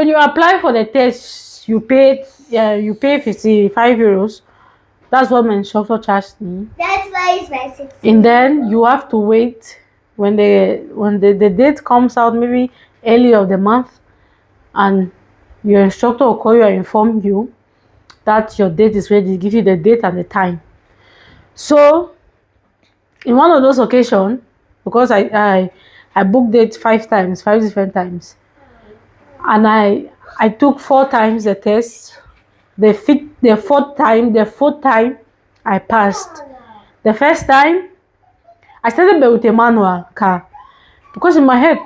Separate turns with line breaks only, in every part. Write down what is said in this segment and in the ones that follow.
when you apply for the test, you pay 55 euros. That's what my instructor charged me.
That's why it's my 16.
And then you have to wait when the date comes out, maybe early of the month, and your instructor will call you and inform you that your date is ready, give you the date and the time. So in one of those occasions, because I booked it 5 different times, and I took 4 times the test. The fourth time I passed. The first time I started with a manual car because in my head,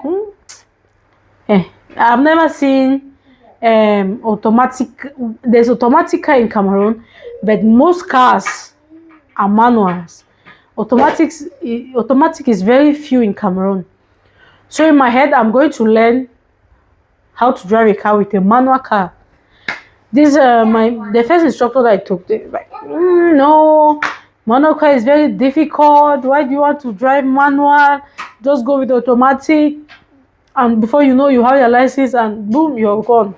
I've never seen automatic. There's automatic car in Cameroon, but most cars are manuals. Automatic is very few in Cameroon. So in my head, I'm going to learn how to drive a car with a manual car. The first instructor that I took, they like, no, manual car is very difficult. Why do you want to drive manual? Just go with automatic, and before you know, you have your license, and boom, you're gone.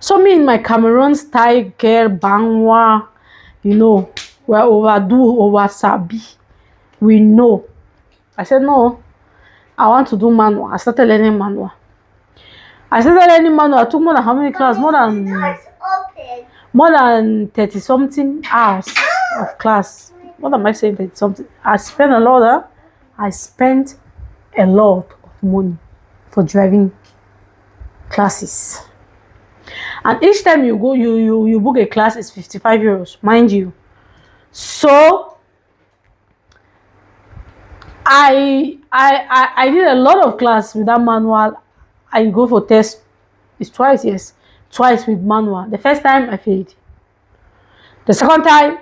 So me in my Cameroon style girl bangwa, we're over sabi. We know. I said no, I want to do manual. I started learning manual. I took more than how many classes? More than 30 something hours of class. What am I saying? 30 something. I spent a lot of money for driving classes. And each time you go, you book a class, it's 55 euros, mind you. So I did a lot of class with that manual. I go for test. It's twice, yes. Twice with manual. The first time I failed. The second time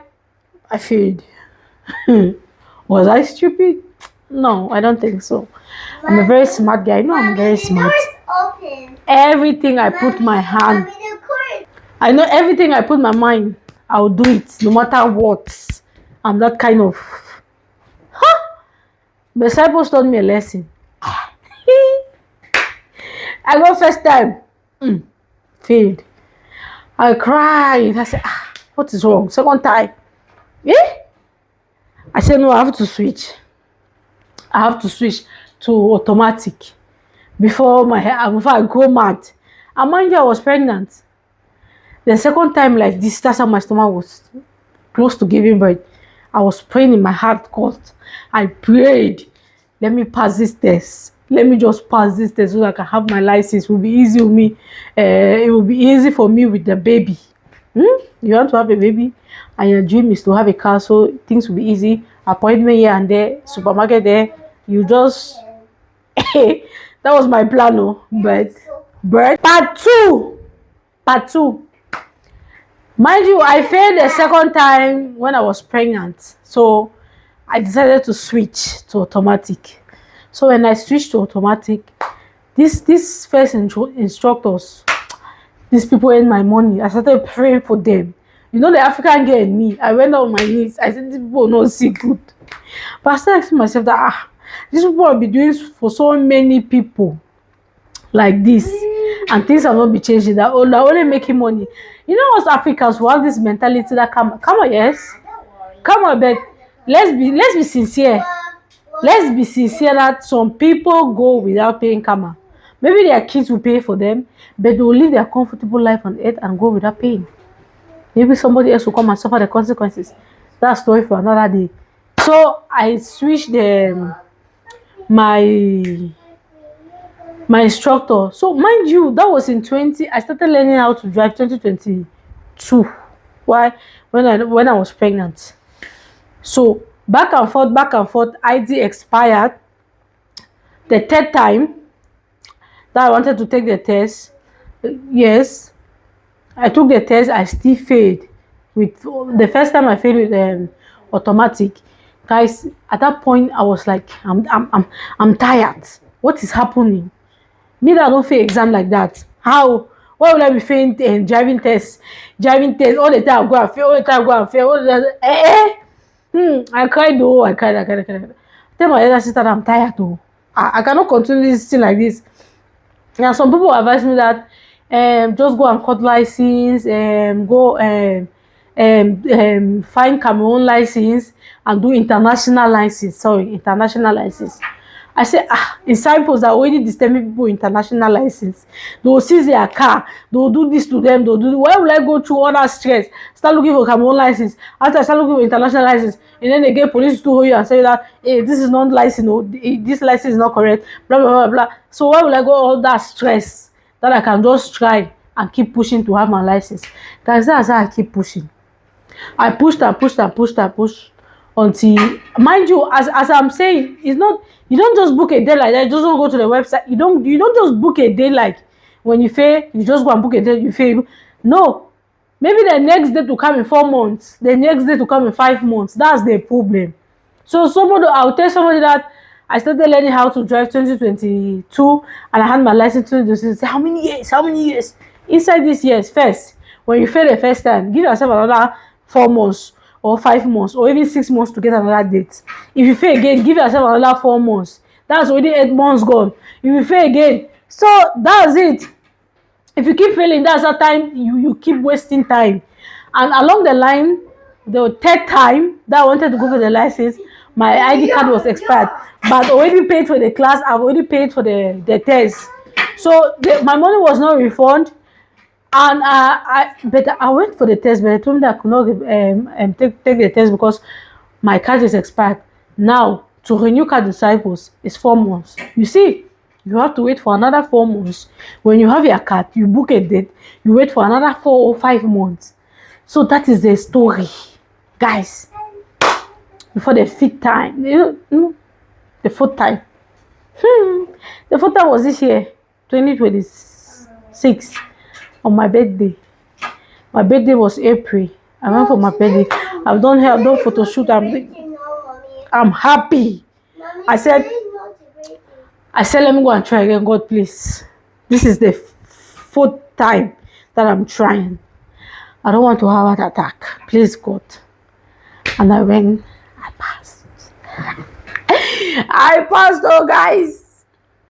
I failed. Was I stupid? No, I don't think so. I'm a very smart guy. I'm very smart. Everything I put my hand, I know everything I put my mind, I'll do it no matter what. I'm that kind of. The disciples taught me a lesson. I go first time, failed. I cried. I said, what is wrong? Second time, I said, no, I have to switch. I have to switch to automatic before I go mad. And mind you, I was pregnant. The second time like this, that's how my stomach was close to giving birth. I was praying in my heart, God. I prayed, let me pass this test. Let me just pass this test so that I can have my license. It will be easy with me. It will be easy for me with the baby. You want to have a baby and your dream is to have a car, so things will be easy. Appointment here and there, supermarket there. You just that was my plan, no. But part two. Mind you, I failed the second time when I was pregnant. So I decided to switch to automatic. So when I switched to automatic, these first instructors, these people earned my money. I started praying for them. The African girl in me, I went on my knees. I said, these people will not see good. But I started asking myself that, these people will be doing for so many people like this, and things are not be changing. They're only making money. Us Africans, we have this mentality that come on, yes, come on, but let's be sincere. Let's be sincere that some people go without paying karma. Maybe their kids will pay for them, but they will live their comfortable life on earth and go without paying. Maybe somebody else will come and suffer the consequences. That's a story for another day. So I switched my instructor. So mind you, that was in I started learning how to drive 2022. Why? When I was pregnant. So back and forth, ID expired. The third time that I wanted to take the test, yes, I took the test. I still failed. With the first time I failed with automatic. Guys, at that point I was like, I'm tired. What is happening? Me that I don't fail exam like that. How? Why would I be failing driving test all the time? Go and fail. I cried though. I cried. Tell my elder sister that I'm tired though. I cannot continue this thing like this. Now some people advise me that just go and cut license, find Cameroon license and do international license. Sorry, international license. I say, in Cyprus, are already disturbing people international license. They will seize their car. They will do this to them. They will do. Why will I go through all that stress? Start looking for Cameroon license. After I start looking for international license, and then again, police to hold you and say that, hey, this is not license. No, this license is not correct. Blah blah blah blah. So why will I go all that stress that I can just try and keep pushing to have my license? Guys, that's how I keep pushing. I pushed and pushed and pushed and pushed until, mind you, as I'm saying, it's not, you don't just book a day like that. You just don't go to the website. You don't just book a day like when you fail, you just go and book a day, you fail. No. Maybe the next day to come in 4 months, the next day to come in 5 months. That's the problem. So I'll tell somebody that I started learning how to drive 2022 and I had my license 2026. How many years? How many years? Inside these years, first, when you fail the first time, give yourself another 4 months or 5 months or even 6 months to get another date. If you fail again, give yourself another 4 months. That's already 8 months gone. If you fail again, so that's it. If you keep failing, that's the time you keep wasting time. And along the line, the third time that I wanted to go for the license, my ID card was expired. But I already paid for the class. I've already paid for the test. So my money was not refunded. And I went for the test, but I told me that I could not take the test because my card is expired. Now, to renew card in Cyprus is 4 months. You see, you have to wait for another 4 months. When you have your card, you book a date, you wait for another 4 or 5 months. So that is the story, guys. Before the fifth time, the fourth time. The fourth time was this year, 2026. On my birthday. My birthday was April. I went for my birthday. I've done hair, I've done photo shoot. I'm happy. I said, let me go and try again. God, please. This is the 4th time that I'm trying. I don't want to have an attack. Please, God. And I went, I passed. I passed, oh guys.